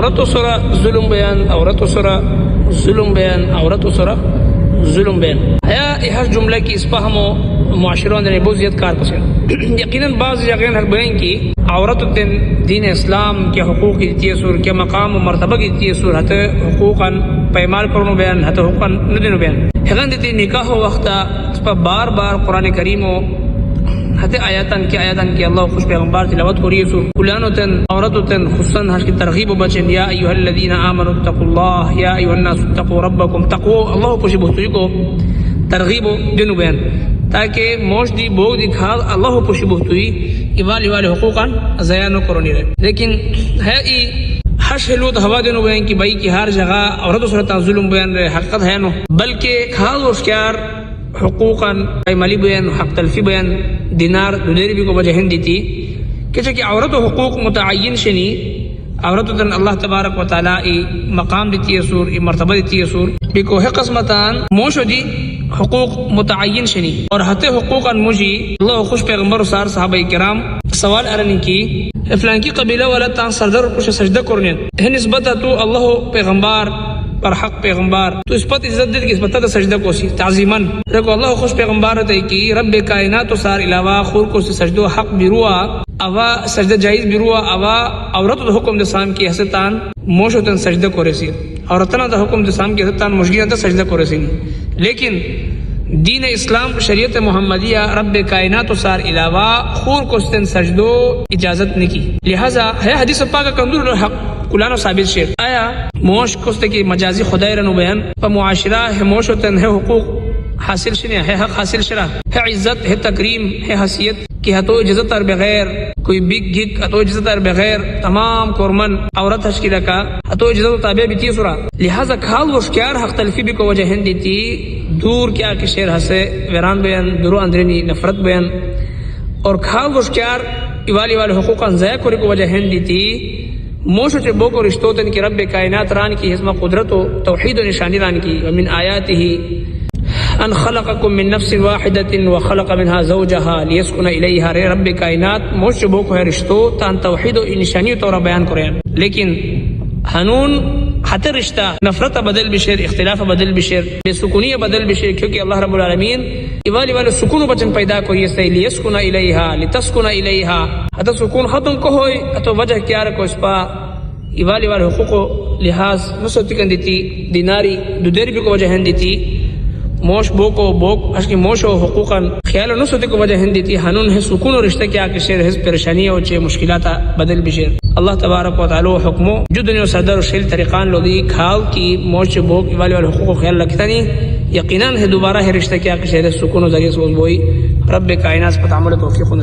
عورت سره ظلم بیان، عورت سره ظلم بیان، عورت سره ظلم بیان. ہر جملہ کی اس فہم و معاشروں نے بہت زیادہ کار پسند یقیناً بعض جگہیں حق بیان کی عورت دین اسلام کے حقوق کی دیتی سور کے مقام و مرتبہ کی دیتی سور حت حقوقاً پیمال کرنو بیان حت حقوقاً ندینو بیان حقاً دیتی نکاح و وقتا اس پر بار بار قرآن کریم و حتی آیاتاً کی اللہ خوش پیغمبر تلاوت کو رہی سور کلانوتاً عورتوتاً خصاً حش کی ترغیب و بچن یا ایوہ الذین آمنوا اتقوا اللہ یا ایوہ الناس اتقوا ربکم تقوی اللہ پوشی بہتوی کو ترغیب و دینو بیان تاکہ موش دی بوگ دی کھال اللہ پوشی بہتوی ایوالی حقوقاً ضیاء نہ کرونی رہے. لیکن ہے ای حش حلوت ہوا دینو بیان کی بھائی کی ہر جگہ عورتوں صورت ظلم بیان رہے حقیقت ہے نو بلکہ کھال وشکار حقوقاً مالی بیان حق تلفی بیان دینار دودیر بھی کو وجہن دیتی کہ عورت و حقوق متعین شنی عورت تن اللہ تبارک و تعالی مقام دیتی ہے سور مرتبہ دیتی ہے سور بیکو ہے قسمتان موشو دی حقوق متعین شنی اور حتی حقوقاً مجھی اللہ خوش پیغمبر سار صحابہ کرام سوال ارنی کی فلان کی قبیلہ والا تان سردر کچھ سجدہ کرنین ہے نسبتا تو اللہ پیغمبر پر حق پیغمبر تو اس پت عزت دید کی اس پتہ سجدہ کو سی تعظیماً رکو اللہ خوش پیغمبر تے کی رب کائنات سار علاوہ خور کو سی سجدہ حق بیروا اوا سجدہ جائز بیروا اوا عورت حکم دسام کی حسطان موشتن سجدہ کو رسی عورتنا دا حکم دسام کی حسطان مشگینا تا سجدہ کو رسی لیکن دین اسلام شریعت محمدیہ رب کائنات سار علاوہ خور کو ستن سجدو اجازت نکی لہذا ہے حدیث پاک کندور حق کلانو ثابت شیر آیا موش کست کی مجازی خدای رنو بیان پا معاشرہ ہے موشتن ہے حقوق حاصل شنے ہے حق حاصل شرا ہے عزت ہے تکریم ہے حیثیت کہ ہتو اجازت ار بغیر کوئی بگ گگ ہتو اجازت ار بغیر تمام کورمن عورت تشکیل کا ہتو اجازت تابع بیتی سورا لہذا کھال وشکار حق تلفی بھی کو وجہ ہن دیتی دور کیا کہ شیر ہسے ویران بیان درو اندرینی نفرت بیان اور کھال وشکار ایوالی والی حقوقاً ضائع کرے کو وجہ ہن دیتی موشو چے بوکو رشتوتن کی رب کائنات ران کی حسم قدرت و توحید و نشانی ران کی ومن آیاته ان خلقکم من نفس واحدت وخلق منها زوجها لیسکن الیہا رے رب کائنات موشو بوکو ہے رشتو تان توحید و نشانی طورا بیان کریں لیکن ہنون حتی رشتہ نفرت بدل بشیر اختلاف بدل بشیر بے سکونی بدل بشیر کیونکہ اللہ رب العالمین ایوالی والے سکون بچن پیدا کو یہ سے لیسکن الیہا لتسکن الیہا حتی سکون ختم کو ہوئی تو وجہ کیا رکھو اس پا ایوالی والے حقوق لحاظ نصرت کن دیتی دیناری دو دیر بھی کو وجہ ہن دیتی موش بوکو بوک اشکی موش و حقوقاً خیال و نصرت کو وجہ ہن دیتی ہنون ہے سکون و رشتہ کیا کہ شیر ہے پریشانی و چے مشکلات بدل بشیر اللہ تبارک و تعالی حکمو جو دنیا صدر و شیل طریقان لو دی کھاو کی موش بوک ایوالی والے حقوق و خیال رکھتا نہیں یقیناً ہے دوبارہ ہے رشتہ کیا کہ شیر سکون و ذریعہ سوز بوئی رب کائنات پر عمل توفیق